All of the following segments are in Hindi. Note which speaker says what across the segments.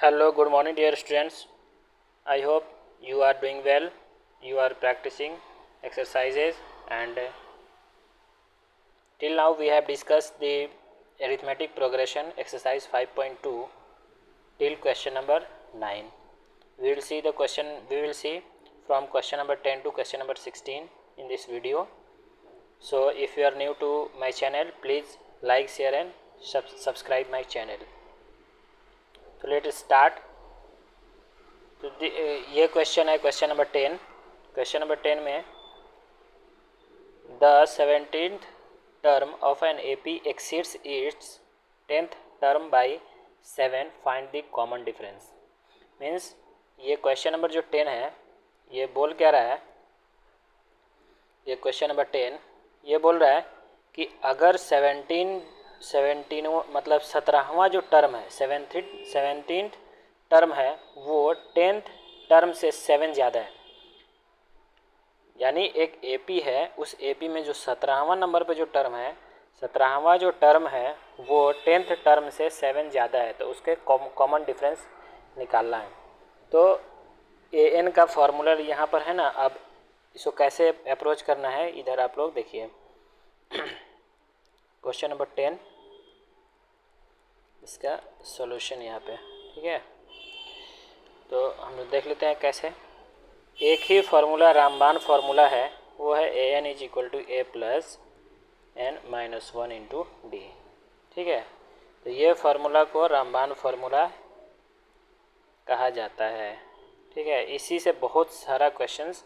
Speaker 1: Hello, good morning, dear students. I hope you are doing well. You are practicing exercises, and till now we have discussed the arithmetic progression exercise 5.2 till question number 9. We will see from question number 10 to question number 16 in this video. So if you are new to my channel, please like, share and subscribe my channel. So let us start. तो ये क्वेश्चन है क्वेश्चन नंबर 10. क्वेश्चन नंबर 10 में the 17th term of an AP exceeds its 10th term by 7. Find the common difference. Means ये क्वेश्चन नंबर जो 10 है ये बोल क्या रहा है. ये क्वेश्चन नंबर 10 ये बोल रहा है कि अगर 17 मतलब 17वां जो टर्म है 17th टर्म है वो 10th टर्म से 7 ज़्यादा है. यानी एक एपी है, उस एपी में जो 17वां नंबर पे जो टर्म है 17वां जो टर्म है वो 10th टर्म से 7 ज़्यादा है. तो उसके कॉमन डिफरेंस निकालना है. तो ए एन का फॉर्मूला यहाँ पर है ना. अब इसको कैसे अप्रोच करना है इधर आप लोग देखिए. क्वेश्चन नंबर 10 इसका सॉल्यूशन यहाँ पे. ठीक है, तो हम लोग देख लेते हैं कैसे. एक ही फार्मूला रामबाण फार्मूला है, वो है A N is equal to A plus N minus 1 into D. ठीक है, तो ये फार्मूला को रामबाण फार्मूला कहा जाता है. ठीक है, इसी से बहुत सारा क्वेश्चंस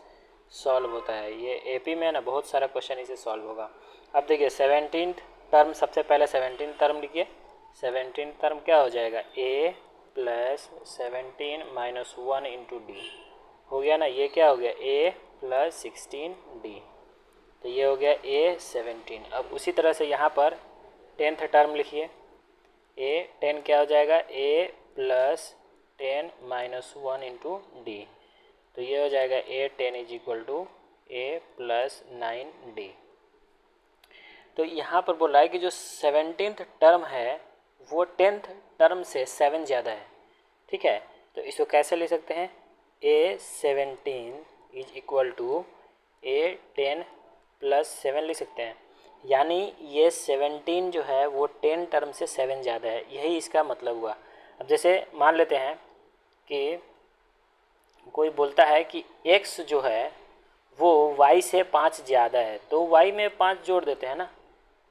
Speaker 1: सॉल्व होता है. ये एपी में ना बहुत सारा क्वेश्चन इसे सॉल्व होगा. अब देखिए 17th टर्म, सबसे पहले 17th टर्म लिखिए. 17th टर्म क्या हो जाएगा, a plus 17 minus 1 into D हो गया ना. ये क्या हो गया, ए प्लस 16 डी. तो ये हो गया ए 17. अब उसी तरह से यहाँ पर 10th टर्म लिखिए. ए 10 क्या हो जाएगा, a plus 10 minus 1 into d. तो ये हो जाएगा a 10 is equal to A plus 9 d. तो यहाँ पर बोल रहा है कि जो 17th टर्म है वो 10th टर्म से 7 ज़्यादा है. ठीक है, तो इसको कैसे ले सकते हैं, a 17 is equal to a 10 plus 7 लिख सकते हैं. यानी ये 17 जो है वो 10 टर्म से 7 ज़्यादा है. यही इसका मतलब हुआ. अब जैसे मान लेते हैं कि कोई बोलता है कि x जो है वो y से 5 ज़्यादा है, तो y में 5 जोड़ देते हैं ना.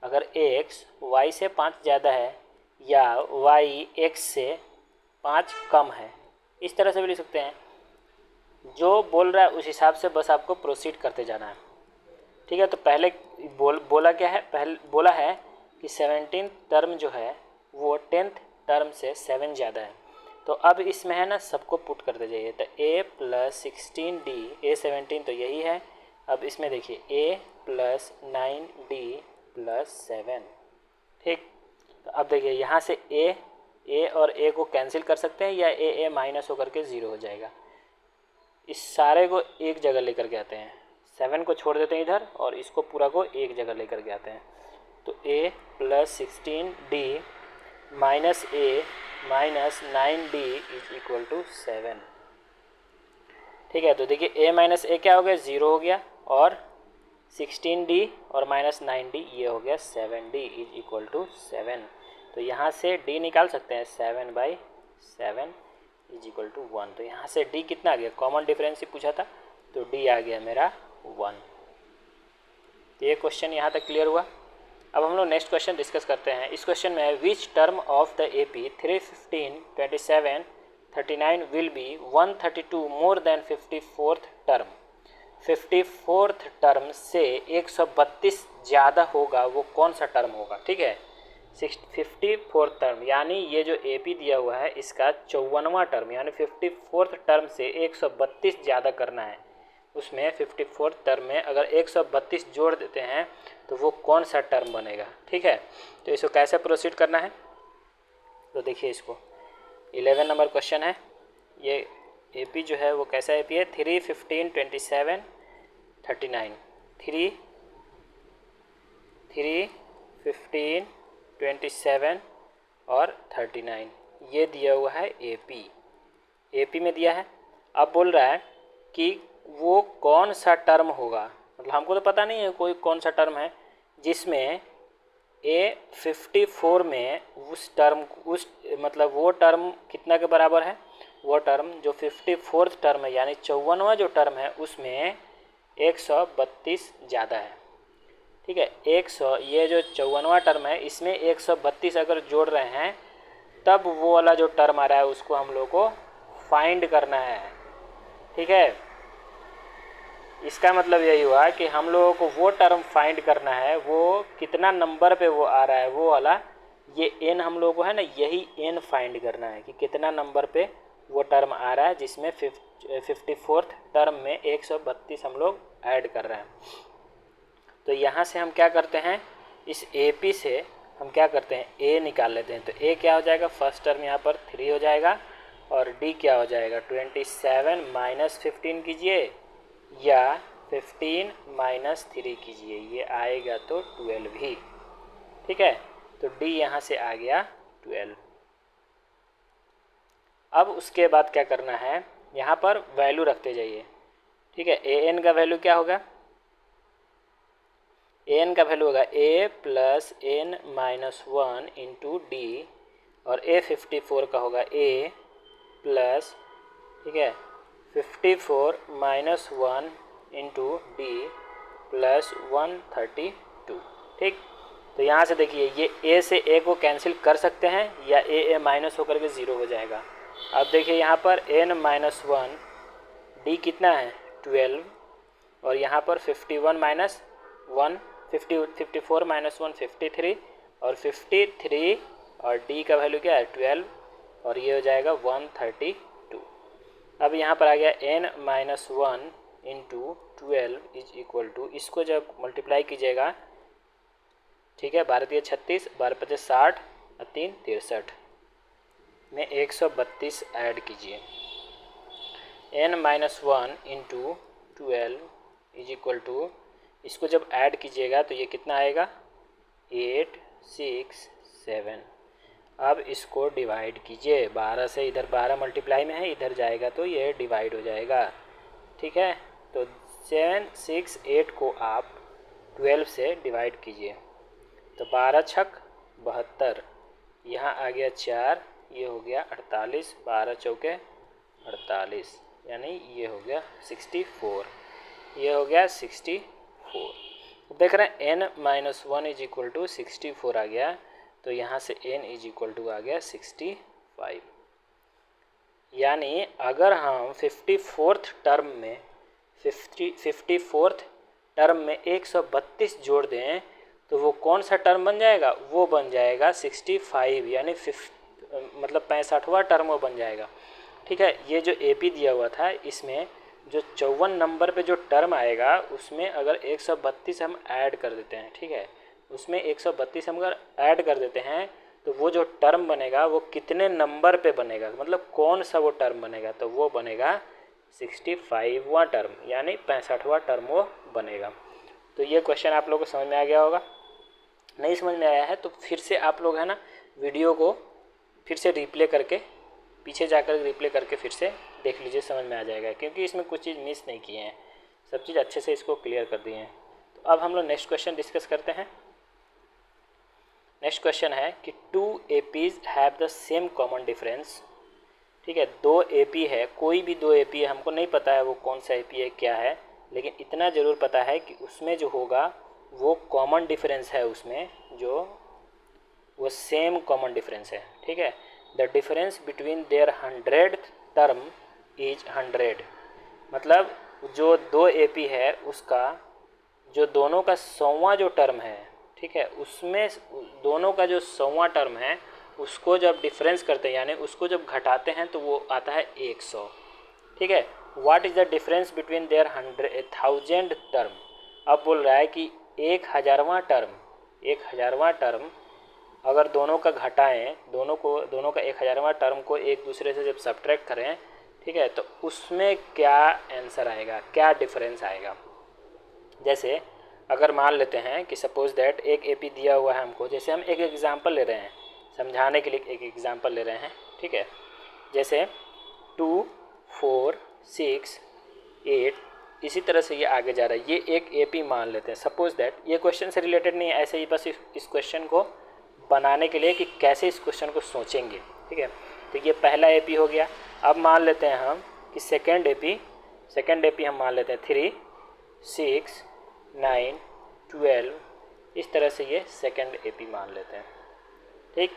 Speaker 1: अगर x y से 5 ज़्यादा है या y x से 5 कम है, इस तरह से भी लिख सकते हैं. जो बोल रहा है उस हिसाब से बस आपको प्रोसीड करते जाना है. ठीक है, तो पहले बोला क्या है, पहले बोला है कि 17th टर्म जो है वो 10th टर्म से 7 ज़्यादा है. तो अब इसमें है ना सबको पुट करते जाइए. तो a प्लस 16 डी, ए 17 तो यही है. अब इसमें देखिए a प्लस 9 डी प्लस 7. ठीक, तो अब देखिए यहाँ से a और a को कैंसिल कर सकते हैं या a माइनस होकर के 0 हो जाएगा. इस सारे को एक जगह लेकर के आते हैं, 7 को छोड़ देते हैं इधर और इसको पूरा को एक जगह लेकर के आते हैं. तो a plus 16 d minus a minus 9d is equal to 7. ठीक है, तो देखिए a माइनस a क्या हो गया, 0 हो गया, और 16d और माइनस 9d ये हो गया 7d इज इक्वल टू 7. तो यहाँ से d निकाल सकते हैं, 7/7 इज इक्वल टू 1. तो यहाँ से d कितना आ गया, कॉमन डिफरेंस ही पूछा था, तो d आ गया मेरा 1. तो ये क्वेश्चन यहाँ तक क्लियर हुआ. अब हम लोग नेक्स्ट क्वेश्चन डिस्कस करते हैं. इस क्वेश्चन में है which term of the AP 315, 27, 39 will be 132 more than 54th term. 54th term से 132 ज़्यादा होगा, वो कौन सा टर्म होगा. ठीक है, 54th टर्म यानी ये जो एपी दिया हुआ है इसका 54वां टर्म, यानी 54th टर्म से 132 ज़्यादा करना है. उसमें 54th टर्म में अगर 132 जोड़ देते हैं तो वो कौन सा टर्म बनेगा. ठीक है, तो इसको कैसे प्रोसीड करना है, तो देखिए इसको 11 नंबर क्वेश्चन है. ये एपी जो है वो कैसा एपी है, 3, 15, 27, 39. 3, 15, 27 और 39 ये दिया हुआ है AP में दिया है। अब बोल रहा है कि वो कौन सा टर्म होगा, मतलब हमको तो पता नहीं है कोई कौन सा टर्म है जिसमें A54 में उस मतलब वो टर्म कितना के बराबर है, वो टर्म जो 54th टर्म है यानी 54वां जो टर्म है उसमें 132 ज़्यादा है। ठीक है, 100 ये जो 54वां टर्म है इसमें 132 अगर जोड़ रहे हैं तब वो वाला जो टर्म आ रहा है उसको हम लोग को फाइंड करना है। ठीक है, इसका मतलब यही हुआ कि हम लोगों को वो टर्म फाइंड करना है, वो कितना नंबर पे वो आ रहा है वो वाला, ये n हम लोगों को है ना, यही n फाइंड करना है कि कितना नंबर पे वो टर्म आ रहा है जिसमें 54th टर्म में 132 हम लोग ऐड कर रहे हैं। तो यहाँ से हम क्या करते हैं, इस AP से हम क्या करते हैं A निकाल लेते हैं। तो A क्या हो जाएगा, फर्स्ट टर्म यहाँ पर 3 हो जाएगा और D क्या हो जाएगा 27 माइनस 15 कीजिए या 15 माइनस 3 कीजिए, ये आएगा तो 12 ही। ठीक है, तो D यहाँ से आ गया 12। अब उसके बाद क्या करना है, यहाँ पर वैल्यू रखते जाइए। ठीक है, AN का वैल्यू क्या होगा, AN का वैल्यू होगा A plus N minus 1 into D और A54 का होगा A प्लस, ठीक है, 54 माइनस 1 इंटू D प्लस 132। ठीक, तो यहाँ से देखिए ये A से A को कैंसिल कर सकते हैं या A माइनस होकर के 0 हो जाएगा। अब देखिए यहाँ पर N माइनस 1 D कितना है 12 और यहाँ पर 51 माइनस 1 54 माइनस 1 53 और 53 और D का वैल्यू क्या है 12 और ये हो जाएगा 132। अब यहाँ पर आ गया N minus 1 into 12 is equal to, इसको जब मल्टीप्लाई कीजिएगा, ठीक है, 12 × 36 12 × 50 60 और 3 63 में 132 ऐड कीजिए। N minus 1 into 12 is equal to, इसको जब ऐड कीजिएगा तो ये कितना आएगा 8 6 7। अब इसको डिवाइड कीजिए, 12 से इधर 12 मल्टीप्लाई में है, इधर जाएगा तो ये डिवाइड हो जाएगा। ठीक है, तो 7 6 8 को आप 12 से डिवाइड कीजिए तो 12 छक 72, यहाँ आ गया 4, ये हो गया 48, 12 चौके 48 यानी ये हो गया 64, ये हो गया 64। देख रहे हैं N minus 1 is equal to 64 आ गया, तो यहाँ से N इज इक्वल टू आ गया 65। यानी अगर हम 54th टर्म में 54th टर्म में 132 जोड़ दें तो वो कौन सा टर्म बन जाएगा, वो बन जाएगा 65 यानी मतलब 65वां टर्म वो बन जाएगा। ठीक है, ये जो AP दिया हुआ था इसमें जो 54 नंबर पे जो टर्म आएगा उसमें अगर 132 हम ऐड कर देते हैं, ठीक है, उसमें 132 हम अगर ऐड कर देते हैं तो वो जो टर्म बनेगा वो कितने नंबर पे बनेगा, मतलब कौन सा वो टर्म बनेगा, तो वो बनेगा 65वां टर्म यानी 65वां टर्म वो बनेगा। तो ये क्वेश्चन आप लोगों को समझ में आ गया होगा। नहीं समझ में आया है तो फिर से आप लोग है ना वीडियो को फिर से रिप्ले करके पीछे जाकर रिप्ले करके फिर से देख लीजिए, समझ में आ जाएगा, क्योंकि इसमें कुछ चीज़ मिस नहीं किए हैं, सब चीज़ अच्छे से इसको क्लियर कर दिए हैं। तो अब हम लोग नेक्स्ट क्वेश्चन डिस्कस करते हैं। नेक्स्ट क्वेश्चन है कि 2 APs have the same common difference. ठीक है, 2 AP है, कोई भी 2 AP है, हमको नहीं पता है वो कौन सा AP है क्या है, लेकिन इतना ज़रूर पता है कि उसमें जो होगा वो कॉमन डिफरेंस है, उसमें जो वो सेम कॉमन डिफरेंस है। ठीक है, the difference between their 100th term is 100, मतलब जो 2 AP है उसका जो दोनों का 100वां जो टर्म है, ठीक है, उसमें दोनों का जो 100वां टर्म है उसको जब डिफरेंस करते हैं यानी उसको जब घटाते हैं तो वो आता है 100। ठीक है, what is the difference between their 1000 term. अब बोल रहा है कि 1000वां टर्म अगर दोनों का घटाएं, दोनों का 1000वां टर्म को एक दूसरे से जब सब्ट्रैक्ट करें, ठीक है, तो उसमें क्या आंसर आएगा, क्या डिफरेंस आएगा। जैसे अगर मान लेते हैं कि सपोज दैट एक AP दिया हुआ है हमको, जैसे हम एक एग्जांपल ले रहे हैं समझाने के लिए, एक एग्जांपल ले रहे हैं, ठीक है, जैसे 2, 4, 6, 8, इसी तरह से ये आगे जा रहा है। ये एक AP मान लेते हैं। सपोज दैट ये क्वेश्चन से रिलेटेड नहीं है, ऐसे ही बस इस क्वेश्चन को बनाने के लिए कि कैसे इस क्वेश्चन को सोचेंगे, ठीक है। तो ये पहला AP हो गया। अब मान लेते हैं हम कि सेकेंड AP हम मान लेते हैं 3, 6, 9, 12, इस तरह से ये सेकेंड AP मान लेते हैं, ठीक।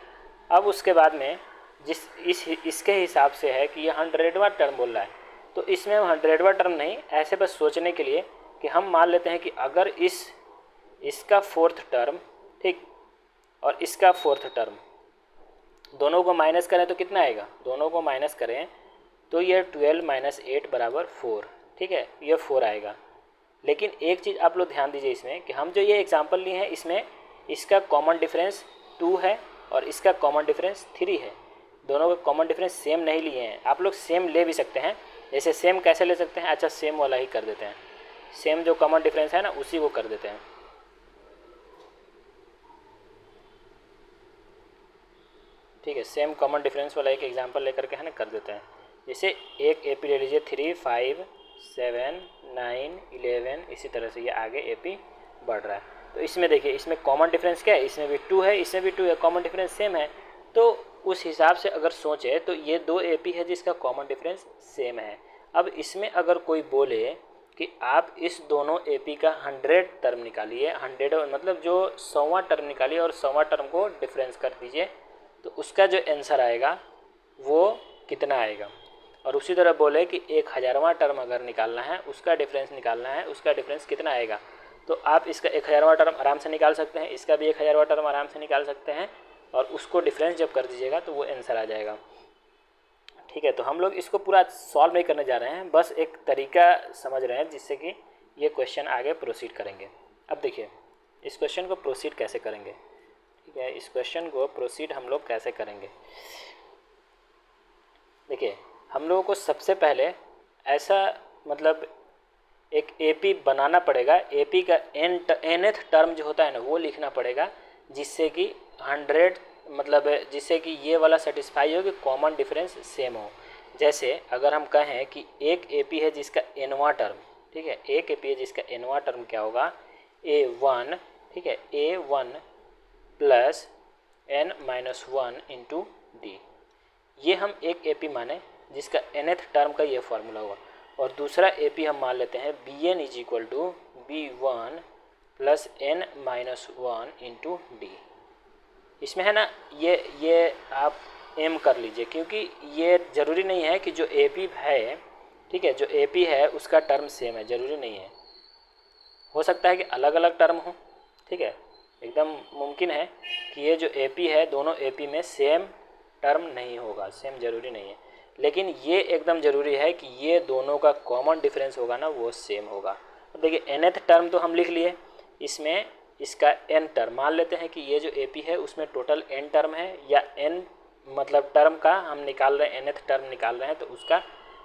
Speaker 1: अब उसके बाद में इसके हिसाब से है कि ये 100वां टर्म बोल रहा है, तो इसमें हम 100वां टर्म नहीं, ऐसे बस सोचने के लिए कि हम मान लेते हैं कि अगर इसका फोर्थ टर्म, ठीक, और इसका फोर्थ टर्म दोनों को माइनस करें तो कितना आएगा, दोनों को माइनस करें तो ये 12 - 8 = 4, ठीक है, ये 4 आएगा। लेकिन एक चीज़ आप लोग ध्यान दीजिए इसमें कि हम जो ये एग्जांपल लिए हैं इसमें इसका कॉमन डिफरेंस 2 है और इसका कॉमन डिफरेंस 3 है। दोनों का कॉमन डिफरेंस सेम नहीं लिए हैं। आप लोग सेम ले भी सकते हैं। जैसे सेम कैसे ले सकते हैं, अच्छा सेम वाला ही कर देते हैं, सेम जो कॉमन डिफरेंस है ना उसी को कर देते हैं, ठीक है। सेम कॉमन डिफरेंस वाला एक एग्जांपल लेकर के है ना कर देते हैं। जैसे एक AP ले लीजिए 3, 5, 7, 9, 11, इसी तरह से ये आगे AP बढ़ रहा है। तो इसमें देखिए, इसमें कॉमन डिफरेंस क्या है, इसमें भी 2 है, इसमें भी 2 है, कॉमन डिफरेंस सेम है। तो उस हिसाब से अगर सोचें तो ये 2 AP है जिसका कॉमन डिफरेंस सेम है। अब इसमें अगर कोई बोले कि आप इस दोनों AP का 100 टर्म निकालिए, 100 मतलब जो 100वां टर्म निकालिए और 100वां टर्म को डिफरेंस कर दीजिए, तो उसका जो आंसर आएगा वो कितना आएगा। और उसी तरह बोले कि 1000वां टर्म अगर निकालना है, उसका डिफरेंस निकालना है, उसका डिफरेंस कितना आएगा। तो आप इसका 1000वां टर्म आराम से निकाल सकते हैं, इसका भी 1000वां टर्म आराम से निकाल सकते हैं, और उसको डिफरेंस जब कर दीजिएगा तो वो आंसर आ जाएगा, ठीक है। तो हम लोग इसको पूरा सॉल्व नहीं करने जा रहे हैं, बस एक तरीका समझ रहे हैं जिससे कि ये क्वेश्चन आगे प्रोसीड करेंगे। अब देखिए इस क्वेश्चन को प्रोसीड कैसे करेंगे, ठीक है। इस क्वेश्चन को प्रोसीड हम लोग कैसे करेंगे, देखिए हम लोगों को सबसे पहले ऐसा मतलब एक AP बनाना पड़ेगा। AP का nth टर्म जो होता है ना वो लिखना पड़ेगा, जिससे कि 100 मतलब जिससे कि ये वाला सेटिस्फाई हो कि कॉमन डिफरेंस सेम हो। जैसे अगर हम कहें कि एक AP है जिसका nवां टर्म, ठीक है, एक AP है जिसका nवां टर्म क्या होगा, A1, ठीक है, A1 + n-1 × D। ये हम एक AP माने जिसका nth टर्म का ये फार्मूला होगा। और दूसरा AP हम मान लेते हैं Bn = B1 + n-1 × D। इसमें है ना ये आप m कर लीजिए, क्योंकि ये ज़रूरी नहीं है कि जो AP है, ठीक है, जो AP है उसका टर्म सेम है, ज़रूरी नहीं है, हो सकता है कि अलग अलग टर्म हो, ठीक है। एकदम मुमकिन है कि ये जो AP है दोनों AP में सेम टर्म नहीं होगा, सेम ज़रूरी नहीं है, लेकिन ये एकदम ज़रूरी है कि ये दोनों का कॉमन डिफरेंस होगा ना वो सेम होगा। अब देखिए nth टर्म तो हम लिख लिए, इसमें इसका n टर्म मान लेते हैं कि ये जो AP है उसमें टोटल n टर्म है, या n मतलब टर्म का हम निकाल रहे हैं, nth टर्म निकाल रहे हैं, तो उसका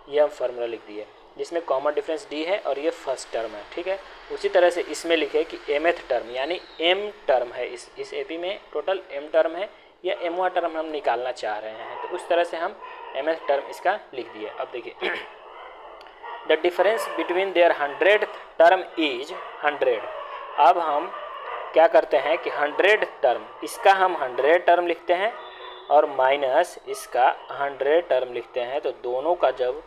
Speaker 1: ये हम फार्मूला लिख दिए जिसमें कॉमन डिफरेंस D है और ये फर्स्ट टर्म है, ठीक है। उसी तरह से इसमें लिखे कि mth टर्म यानी m टर्म है, इस AP में टोटल m टर्म है, या mवां टर्म हम निकालना चाह रहे हैं, तो उस तरह से हम mth टर्म इसका लिख दिए। अब देखिए the difference between their 100th term is 100। अब हम क्या करते हैं कि 100 टर्म, इसका हम 100 टर्म लिखते हैं और माइनस इसका 100 टर्म लिखते हैं, तो दोनों का जब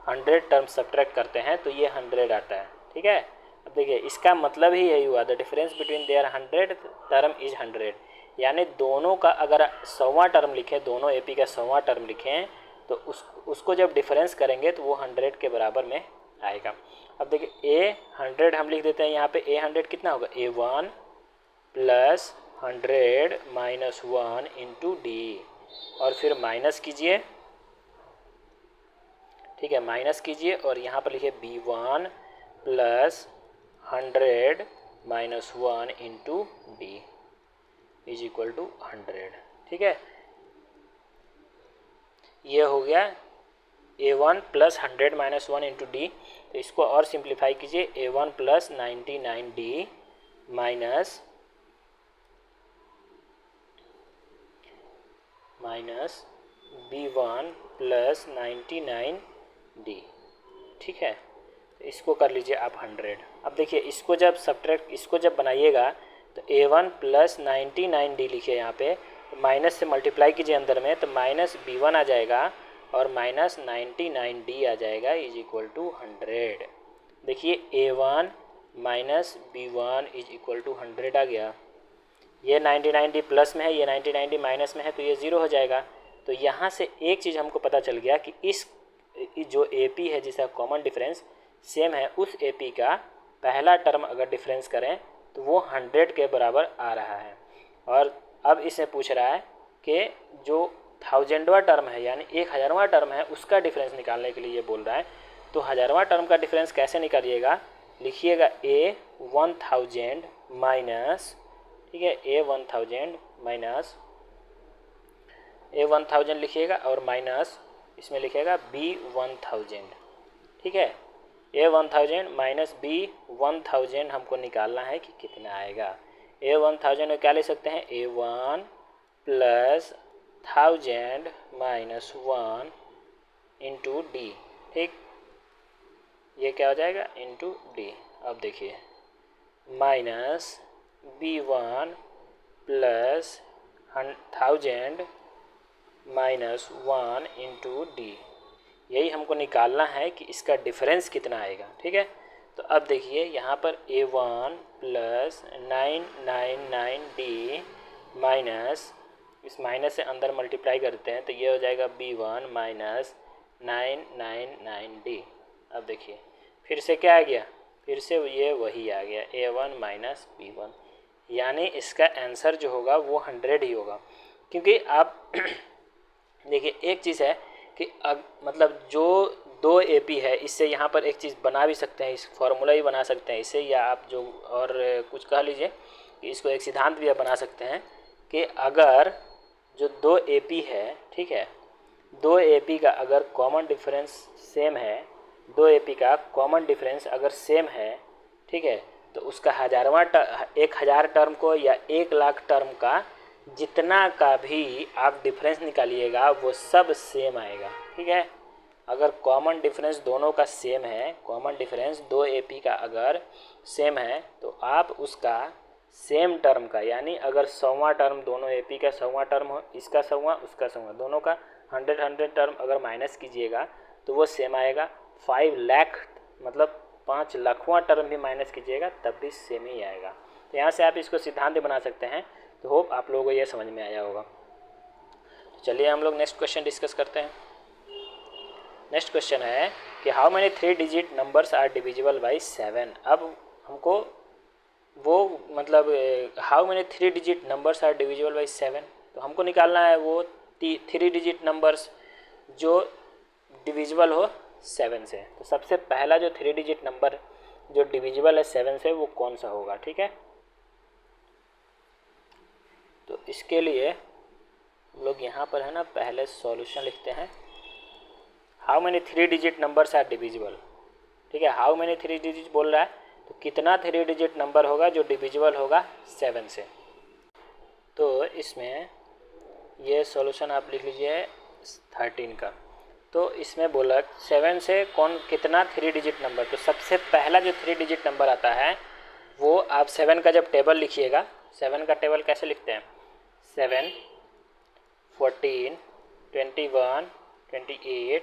Speaker 1: 100 टर्म सब्ट्रैक्ट करते हैं तो ये 100 आता है, ठीक है। अब देखिए इसका मतलब ही यही हुआ, the difference between their 100th term is 100, यानी दोनों का अगर 100वां टर्म लिखें, दोनों AP का 100वां टर्म लिखें, तो उसको जब डिफरेंस करेंगे तो वो 100 के बराबर में आएगा। अब देखिए A100 हम लिख देते हैं, यहाँ पे A100 कितना होगा, A1 + 100 - 1 × D, और फिर माइनस कीजिए, ठीक है, माइनस कीजिए और यहाँ पर लिखिए B1 + 100 - 1 × D = 100, ठीक है। ये हो गया A1 + 100 - 1 × D। तो इसको और सिंप्लीफाई कीजिए, A1 + 99D minus B1 plus 99D, ठीक है। तो इसको कर लीजिए आप 100। अब देखिए इसको जब सब्ट्रैक्ट, इसको जब बनाइएगा तो A1 प्लस 99D लिखिए यहाँ पे, माइनस से मल्टीप्लाई कीजिए अंदर में, तो माइनस B1 आ जाएगा और माइनस 99D आ जाएगा इज इक्वल टू 100। देखिए A1 minus B1 is equal to 100 आ गया। ये 99D प्लस में है, ये 99D माइनस में है, तो ये ज़ीरो हो जाएगा। तो यहाँ से एक चीज़ हमको पता चल गया कि इस जो AP है जिसका कॉमन डिफरेंस सेम है, उस AP का पहला टर्म अगर डिफरेंस करें तो वो 100 के बराबर आ रहा है। और अब इसे पूछ रहा है कि जो 1000वां टर्म है यानी 1000वां टर्म है उसका डिफरेंस निकालने के लिए ये बोल रहा है। तो 1000वां टर्म का डिफरेंस कैसे निकालिएगा, लिखिएगा A1000 माइनस, ठीक है, A1000 लिखिएगा और माइनस इसमें लिखिएगा B1000, ठीक है। A1000 माइनस B1000 हमको निकालना है कि कितना आएगा। A1000 में क्या ले सकते हैं, A1 plus 1000 minus 1 into D, ठीक, ये क्या हो जाएगा इंटू D। अब देखिए minus B1 plus 1000 minus 1 into D, यही हमको निकालना है कि इसका डिफरेंस कितना आएगा, ठीक है। तो अब देखिए यहाँ पर A1 प्लस 999D माइनस, इस माइनस से अंदर मल्टीप्लाई करते हैं तो ये हो जाएगा B1 माइनस 999D। अब देखिए फिर से क्या आ गया, फिर से ये वही आ गया A1 माइनस B1, यानी इसका आंसर जो होगा वो 100 ही होगा। क्योंकि आप देखिए एक चीज़ है कि मतलब जो 2 AP है इससे यहाँ पर एक चीज़ बना भी सकते हैं, इस फॉर्मूला ही बना सकते हैं इससे, या आप जो और कुछ कह लीजिए कि इसको एक सिद्धांत भी बना सकते हैं कि अगर जो 2 AP है, ठीक है, 2 AP का अगर कॉमन डिफरेंस सेम है, 2 AP का कॉमन डिफरेंस अगर सेम है, ठीक है, तो उसका 1000 टर्म को या 1,00,000 टर्म का जितना का भी आप डिफरेंस निकालिएगा वो सब सेम आएगा, ठीक है। अगर कॉमन डिफरेंस दोनों का सेम है, कॉमन डिफरेंस 2 AP का अगर सेम है तो आप उसका सेम टर्म का, यानी अगर 100वां टर्म दोनों AP का 100वां टर्म हो, इसका 100वां उसका 100वां, दोनों का 100 टर्म अगर माइनस कीजिएगा तो वो सेम आएगा। 5 लाख मतलब 5 लाखवां टर्म भी माइनस कीजिएगा तब भी सेम ही आएगा। तो यहाँ से आप इसको सिद्धांत बना सकते हैं। तो होप आप लोगों को ये समझ में आया होगा। तो चलिए हम लोग नेक्स्ट क्वेश्चन डिस्कस करते हैं। नेक्स्ट क्वेश्चन है कि how many 3 digit numbers are divisible by 7। अब हमको वो मतलब how many 3 digit numbers are divisible by 7, तो हमको निकालना है वो 3 डिजिट नंबर्स जो डिविजिबल हो 7 से। तो सबसे पहला जो 3 डिजिट नंबर जो डिविजिबल है 7 से वो कौन सा होगा, ठीक है। तो इसके लिए हम लोग यहाँ पर है ना पहले सॉल्यूशन लिखते हैं। How many 3 digit numbers are divisible, ठीक है। हाउ मेनी 3 डिजिट बोल रहा है तो कितना 3 डिजिट नंबर होगा जो डिविजिबल होगा 7 से। तो इसमें ये सॉल्यूशन आप लिख लीजिए 13 का। तो इसमें बोला 7 से कौन कितना 3 डिजिट नंबर, तो सबसे पहला जो 3 डिजिट नंबर आता है वो आप 7 का जब टेबल लिखिएगा, 7 का टेबल कैसे लिखते हैं, 7 14 21 28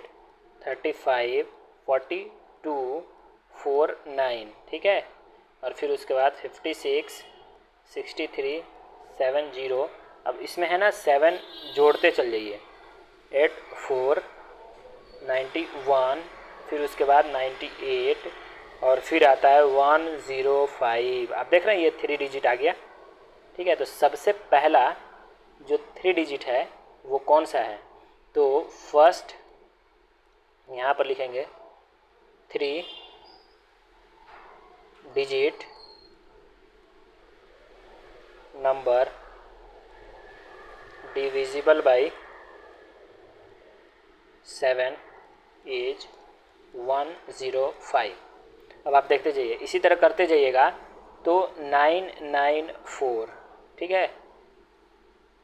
Speaker 1: 35 42 4 9, ठीक है। और फिर उसके बाद 56 63 70। अब इसमें है ना 7 जोड़ते चल जाइए, 8 4 91, फिर उसके बाद 98 और फिर आता है 105। आप देख रहे हैं ये 3 डिजिट आ गया, ठीक है। तो सबसे पहला जो 3 डिजिट है वो कौन सा है, तो फर्स्ट यहाँ पर लिखेंगे 3 digit number divisible by 7 is 105। अब आप देखते जाइए, इसी तरह करते जाइएगा तो 994, ठीक है।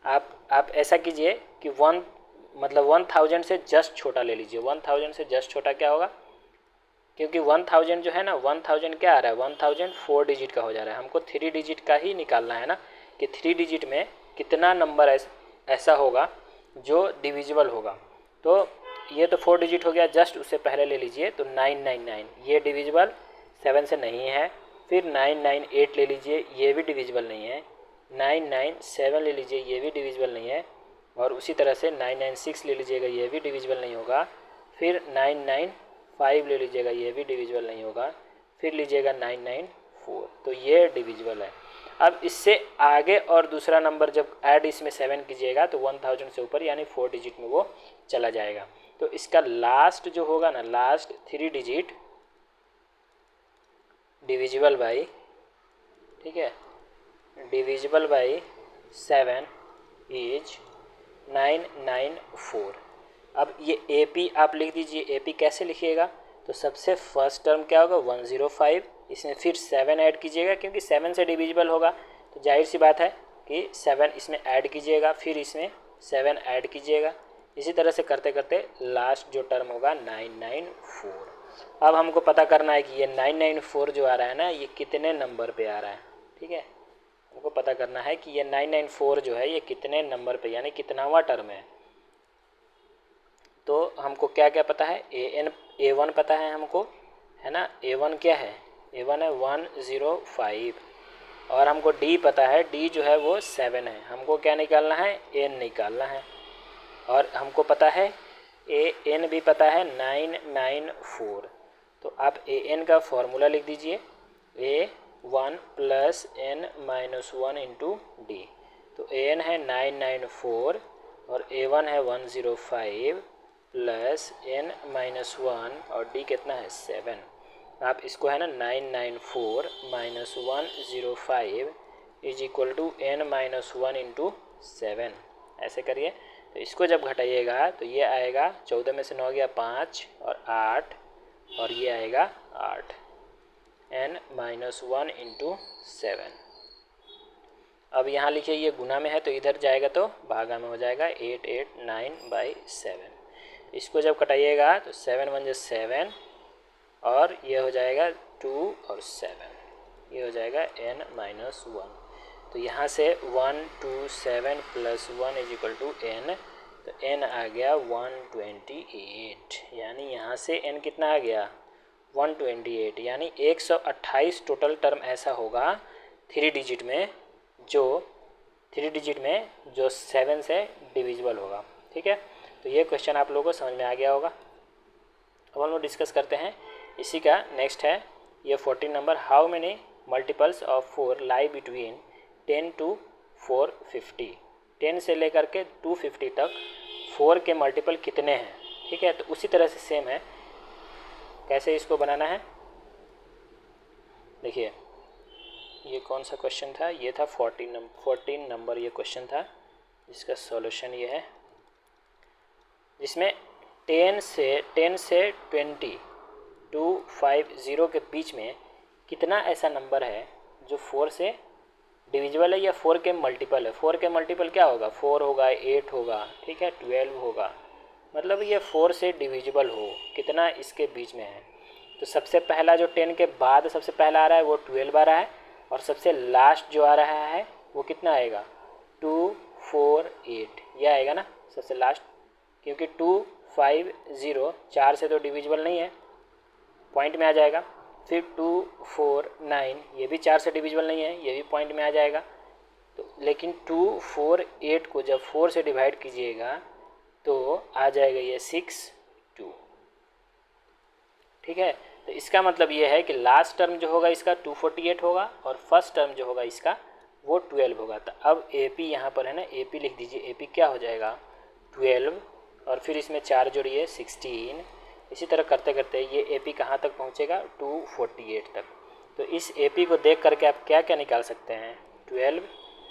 Speaker 1: आप ऐसा कीजिए कि 1 मतलब 1000 से जस्ट छोटा ले लीजिए। 1000 से जस्ट छोटा क्या होगा, क्योंकि 1000 जो है ना, 1000 क्या आ रहा है, 1000 4 डिजिट का हो जा रहा है। हमको 3 डिजिट का ही निकालना है ना, कि 3 डिजिट में कितना नंबर ऐसा होगा जो डिविजिबल होगा। तो ये तो 4 डिजिट हो गया, जस्ट उससे पहले ले लीजिए तो 999, ये डिविजिबल 7 से नहीं है। फिर 998 ले लीजिए, ये भी डिविजिबल नहीं है। 997 ले लीजिए, ये भी डिविजिबल नहीं है। और उसी तरह से 996 ले लीजिएगा, ये भी डिविजिबल नहीं होगा। फिर 995 ले लीजिएगा, ये भी डिविजिबल नहीं होगा। फिर लीजिएगा 994, तो ये डिविजिबल है। अब इससे आगे और दूसरा नंबर जब ऐड इसमें 7 कीजिएगा तो 1000 से ऊपर यानी 4 डिजिट में वो चला जाएगा। तो इसका लास्ट जो होगा ना, लास्ट 3 डिजिट डिविजिबल बाई, ठीक है, डिविजिबल बाई 7 इज 994। अब ये AP आप लिख दीजिए। AP कैसे लिखिएगा, तो सबसे फर्स्ट टर्म क्या होगा 105, इसमें फिर 7 ऐड कीजिएगा, क्योंकि 7 से डिविजिबल होगा तो जाहिर सी बात है कि 7 इसमें ऐड कीजिएगा, फिर इसमें 7 ऐड कीजिएगा। इसी तरह से करते करते लास्ट जो टर्म होगा 994। अब हमको पता करना है कि ये 994 जो आ रहा है ना, ये कितने नंबर पे आ रहा है। ठीक है, हमको पता करना है कि ये 994 जो है ये कितने नंबर पे यानी कितनावा टर्म है। तो हमको क्या क्या पता है, A1 पता है हमको, है ना। A1 क्या है, A1 है 105। और हमको D पता है, D जो है वो 7 है। हमको क्या निकालना है, N निकालना है। और हमको पता है AN भी पता है 994। तो आप AN का फॉर्मूला लिख दीजिए, A1 + N-1 इंटू D। तो AN है 994 और A1 है 105 प्लस N-1 और D कितना है 7। आप इसको है ना 994 - 105 is equal to N-1 into 7 ऐसे करिए। तो इसको जब घटाइएगा तो ये आएगा 14 में से 9 गया 5 और 8 और ये आएगा 8, N-1 इंटू 7। अब यहाँ लिखिए ये गुना में है तो इधर जाएगा तो भागा में हो जाएगा 889/7। इसको जब कटाइएगा तो 7 × 1 = 7 और ये हो जाएगा 2 और 7, ये हो जाएगा N-1। तो यहाँ से 127 + 1 = N, तो N आ गया 128। यानी यहाँ से N कितना आ गया 128, यानी 128 टोटल टर्म ऐसा होगा 3 डिजिट में जो 7 से डिविजिबल होगा। ठीक है, तो ये क्वेश्चन आप लोगों को समझ में आ गया होगा। अब हम लोग डिस्कस करते हैं इसी का नेक्स्ट है ये 14 number, how many multiples of 4 lie between 10 to 450। 10 से लेकर के 250 तक 4 के मल्टीपल कितने हैं। ठीक है, तो उसी तरह से सेम है, कैसे इसको बनाना है देखिए। ये कौन सा क्वेश्चन था, ये था 14 नंबर ये क्वेश्चन था, जिसका सॉल्यूशन ये है, जिसमें 10 से 250 के बीच में कितना ऐसा नंबर है जो 4 से डिविजिबल है या 4 के मल्टीपल है। 4 के मल्टीपल क्या होगा, 4 होगा, 8 होगा, ठीक है, 12 होगा, मतलब ये 4 से डिविजिबल हो, कितना इसके बीच में है। तो सबसे पहला जो 10 के बाद सबसे पहला आ रहा है वो 12 आ रहा है, और सबसे लास्ट जो आ रहा है वो कितना आएगा 248, ये आएगा ना सबसे लास्ट, क्योंकि 250 4 से तो डिविजिबल नहीं है, पॉइंट में आ जाएगा। फिर 249 ये भी 4 से डिविजिबल नहीं है, ये भी पॉइंट में आ जाएगा। तो लेकिन 248 को जब 4 से डिवाइड कीजिएगा तो आ जाएगा ये 62। ठीक है, तो इसका मतलब ये है कि लास्ट टर्म जो होगा इसका 248 होगा और फर्स्ट टर्म जो होगा इसका वो 12 होगा। तो अब AP यहाँ पर है ना, AP लिख दीजिए। AP क्या हो जाएगा 12 और फिर इसमें 4 जोड़िए 16। इसी तरह करते करते ये AP कहाँ तक पहुँचेगा 248 तक। तो इस AP को देख करके आप क्या क्या निकाल सकते हैं, 12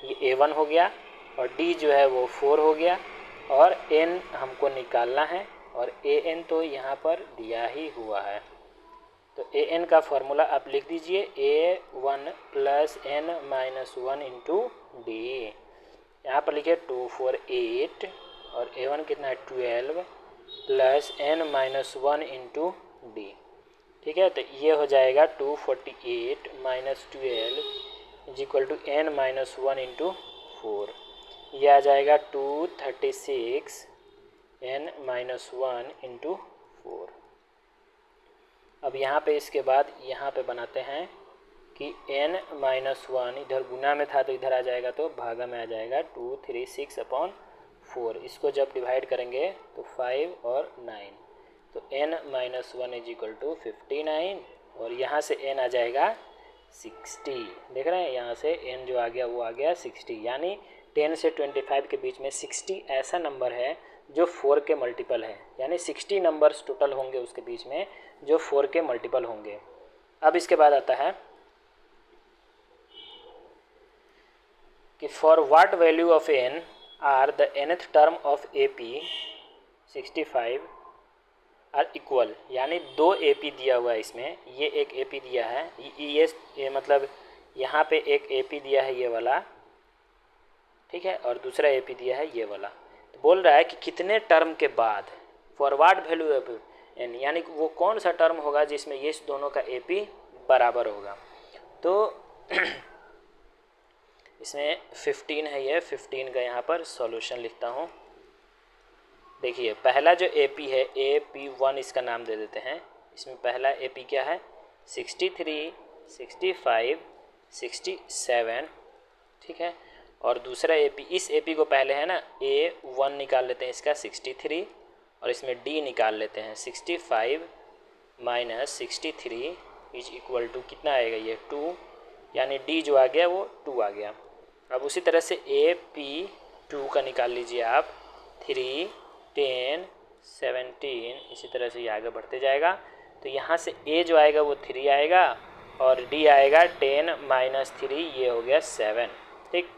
Speaker 1: ये A1 हो गया और D जो है वो 4 हो गया और N हमको निकालना है और AN तो यहाँ पर दिया ही हुआ है। तो AN का फॉर्मूला आप लिख दीजिए, A1 + N-1 इंटू D। यहाँ पर लिखिए 248 और A1 कितना है 12 प्लस n-1 इंटू डी। ठीक है, तो ये हो जाएगा 248 minus 12 is equal to n-1 into 4। यह आ जाएगा 236 n-1 इंटू 4। अब यहाँ पे इसके बाद यहाँ पे बनाते हैं कि n-1 इधर गुना में था तो इधर आ जाएगा, तो भागा में आ जाएगा 236/4। इसको जब डिवाइड करेंगे तो 5 और 9, तो n-1 इज इक्वल टू 59 और यहाँ से n आ जाएगा 60। देख रहे हैं, यहाँ से n जो आ गया वो आ गया 60, यानी 10 से 25 के बीच में 60 ऐसा नंबर है जो 4 के मल्टीपल है, यानी 60 नंबर्स टोटल होंगे उसके बीच में जो 4 के मल्टीपल होंगे। अब इसके बाद आता है कि for what value of n are the nth term of AP 65 are equal, यानी 2 AP दिया हुआ है इसमें, ये एक AP दिया है, ये मतलब यहाँ पे एक AP दिया है ये वाला, ठीक है, और दूसरा AP दिया है ये वाला। तो बोल रहा है कि कितने टर्म के बाद for what value of n, यानी वो कौन सा टर्म होगा जिसमें ये दोनों का AP बराबर होगा। तो इसमें 15 है, ये 15 का यहाँ पर सॉल्यूशन लिखता हूँ। देखिए पहला जो AP है AP1 इसका नाम दे देते हैं। इसमें पहला AP क्या है 63, 65, 67, ठीक है, और दूसरा AP, इस AP को पहले है ना A1 निकाल लेते हैं इसका 63, और इसमें D निकाल लेते हैं 65 माइनस 63 इज इक्वल टू कितना आएगा ये 2, यानी D जो आ गया वो 2 आ गया। अब उसी तरह से AP2 का निकाल लीजिए आप 3, 10, 17, इसी तरह से ये आगे बढ़ते जाएगा। तो यहाँ से A जो आएगा वो 3 आएगा और D आएगा 10 माइनस 3, ये हो गया 7। ठीक,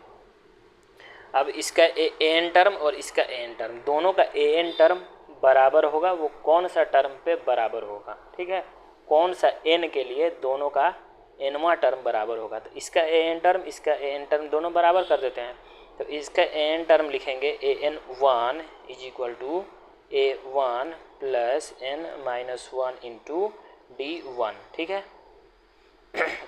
Speaker 1: अब इसका an टर्म और इसका an टर्म, दोनों का an टर्म बराबर होगा, वो कौन सा टर्म पे बराबर होगा, ठीक है, कौन सा n के लिए दोनों का nवां टर्म बराबर होगा। तो इसका an टर्म इसका an टर्म दोनों बराबर कर देते हैं, तो इसका an टर्म लिखेंगे an1 is equal to a1 plus n-1 into d1, ठीक है।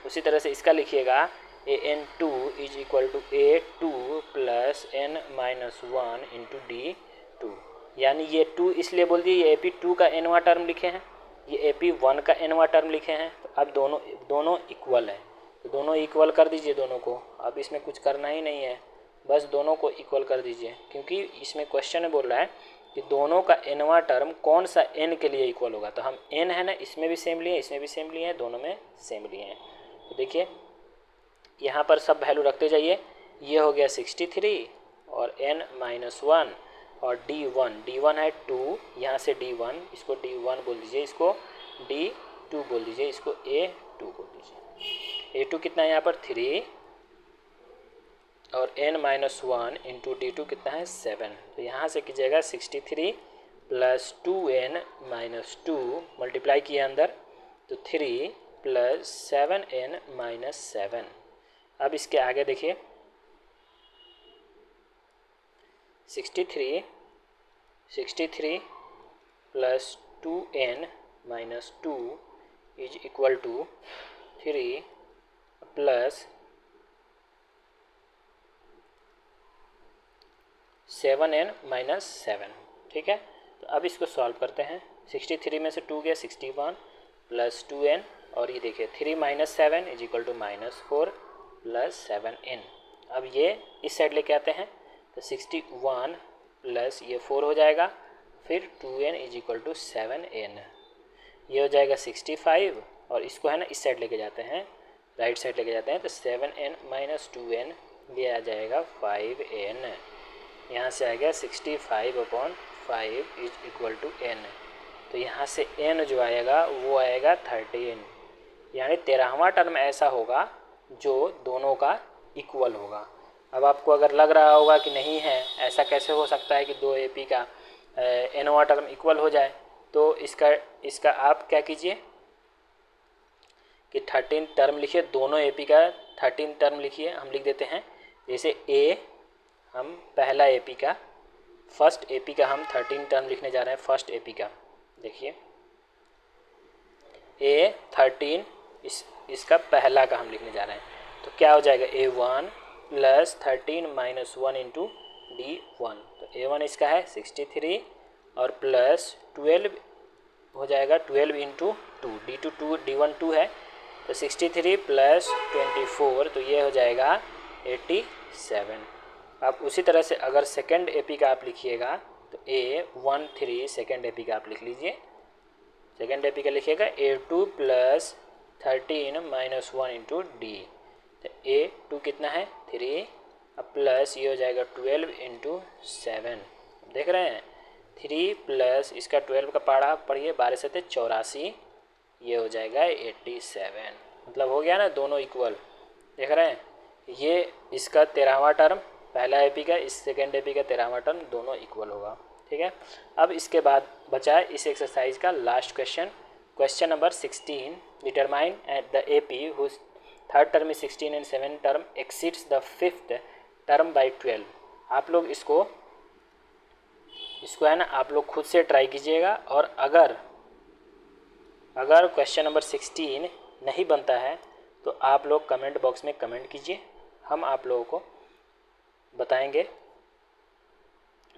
Speaker 1: उसी तरह से इसका लिखिएगा an2 is equal to a2 plus n-1 into d2, यानी ये 2 इसलिए बोल दिए ये AP2 का nवां टर्म लिखे हैं, ये AP1 का nवां टर्म लिखे हैं। तो अब दोनों इक्वल है, तो दोनों इक्वल कर दीजिए दोनों को। अब इसमें कुछ करना ही नहीं है, बस दोनों को इक्वल कर दीजिए, क्योंकि इसमें क्वेश्चन में बोल रहा है कि दोनों का nवां टर्म कौन सा n के लिए इक्वल होगा। तो हम n है ना, इसमें भी सेम लिए, इसमें भी सेम लिए हैं, दोनों में सेम लिए हैं। तो देखिए यहाँ पर सब वैल्यू रखते जाइए, ये हो गया 63 और n-1 और d1 है 2, यहाँ से d1, इसको d1 बोल दीजिए, इसको d2 बोल दीजिए, इसको a2 बोल दीजिए। a2 कितना है यहाँ पर 3 और n-1 इंटू d2 कितना है 7। तो यहाँ से कीजिएगा 63 प्लस 2n-2 मल्टीप्लाई किए अंदर, तो 3 प्लस 7n-7। अब इसके आगे देखिए 63 plus 2n-2 is equal to 3 plus 7n-7, ठीक है। तो अब इसको सॉल्व करते हैं। 63 में से 2 गया 61 प्लस 2n, और ये देखिए 3 minus 7 is equal to -4 plus 7n। अब ये इस साइड लेके आते हैं, तो 61 प्लस ये 4 हो जाएगा, फिर 2n is equal to 7n, ये हो जाएगा 65, और इसको है ना इस साइड लेके जाते हैं, राइट साइड लेके जाते हैं, तो 7n माइनस 2n ये आ जाएगा 5n। यहाँ से आ गया 65/5 इज इक्वल टू n। तो यहाँ से n जो आएगा वो आएगा 13, यानी 13वां टर्म ऐसा होगा जो दोनों का इक्वल होगा। अब आपको अगर लग रहा होगा कि नहीं है, ऐसा कैसे हो सकता है कि दो AP का nवां टर्म इक्वल हो जाए, तो इसका आप क्या कीजिए कि 13 टर्म लिखिए, दोनों AP का 13 टर्म लिखिए। हम लिख देते हैं, जैसे A हम पहला AP का फर्स्ट एपी का हम 13 टर्म लिखने जा रहे हैं। फर्स्ट एपी का देखिए A13 इसका पहला का हम लिखने जा रहे हैं। तो क्या हो जाएगा A1 plus 13 minus 1 into D1। तो A1 इसका है 63 और प्लस 12 हो जाएगा 12 इंटू 2, D1 2 है तो 63 प्लस 24 तो ये हो जाएगा 87। अब उसी तरह से अगर सेकेंड एपी का आप लिखिएगा तो A13 सेकेंड एपी का आप लिख लीजिए। सेकेंड एपी का लिखिएगा A2 plus 13 minus 1 into d. तो A2 कितना है 3, अब प्लस ये हो जाएगा 12 इंटू 7। देख रहे हैं 3 प्लस इसका 12 का पढ़ा पढ़िए 12 से 84, ये हो जाएगा 87। मतलब हो गया ना, दोनों इक्वल। देख रहे हैं ये इसका 13वां टर्म पहला एपी का, इस सेकेंड एपी का 13वां टर्म, दोनों इक्वल होगा। ठीक है, अब इसके बाद बचा है इस एक्सरसाइज का last question, question number 16। Determine at the AP whose third term is 16 and seven term exceeds the fifth term by 12। आप लोग इसको है ना आप लोग खुद से ट्राई कीजिएगा, और अगर क्वेश्चन नंबर 16 नहीं बनता है तो आप लोग कमेंट बॉक्स में कमेंट कीजिए, हम आप लोगों को बताएंगे।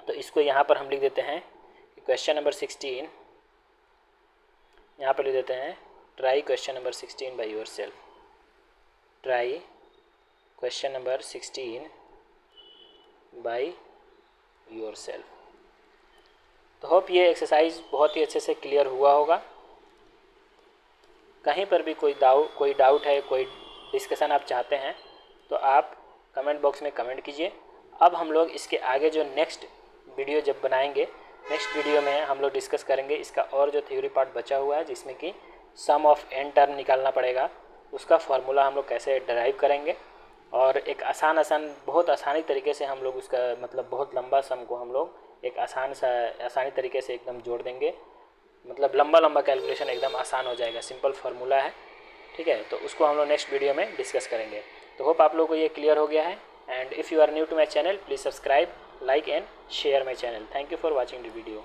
Speaker 1: तो इसको यहाँ पर हम लिख देते हैं कि क्वेश्चन नंबर 16, यहाँ पर लिख देते हैं try question number 16 by your self. Try question number 16 by your self. तो होप ये एक्सरसाइज बहुत ही अच्छे से क्लियर हुआ होगा। कहीं पर भी कोई डाउट है, कोई डिस्कशन आप चाहते हैं तो आप कमेंट बॉक्स में कमेंट कीजिए। अब हम लोग इसके आगे जो नेक्स्ट वीडियो जब बनाएंगे, नेक्स्ट वीडियो में हम लोग डिस्कस करेंगे इसका और जो थ्योरी पार्ट बचा हुआ है जिसमें कि सम ऑफ n टर्म निकालना पड़ेगा, उसका फॉर्मूला हम लोग कैसे डराइव करेंगे, और एक बहुत आसानी तरीके से हम लोग उसका मतलब बहुत लंबा सम को हम लोग एक आसानी तरीके से एकदम जोड़ देंगे। मतलब लंबा कैलकुलेशन एकदम आसान हो जाएगा, सिंपल फार्मूला है। ठीक है, तो उसको हम लोग नेक्स्ट वीडियो में डिस्कस करेंगे। तो होप आप लोगों को ये क्लियर हो गया है। And if you are new to my channel, please subscribe, like and share my channel. Thank you for watching the video.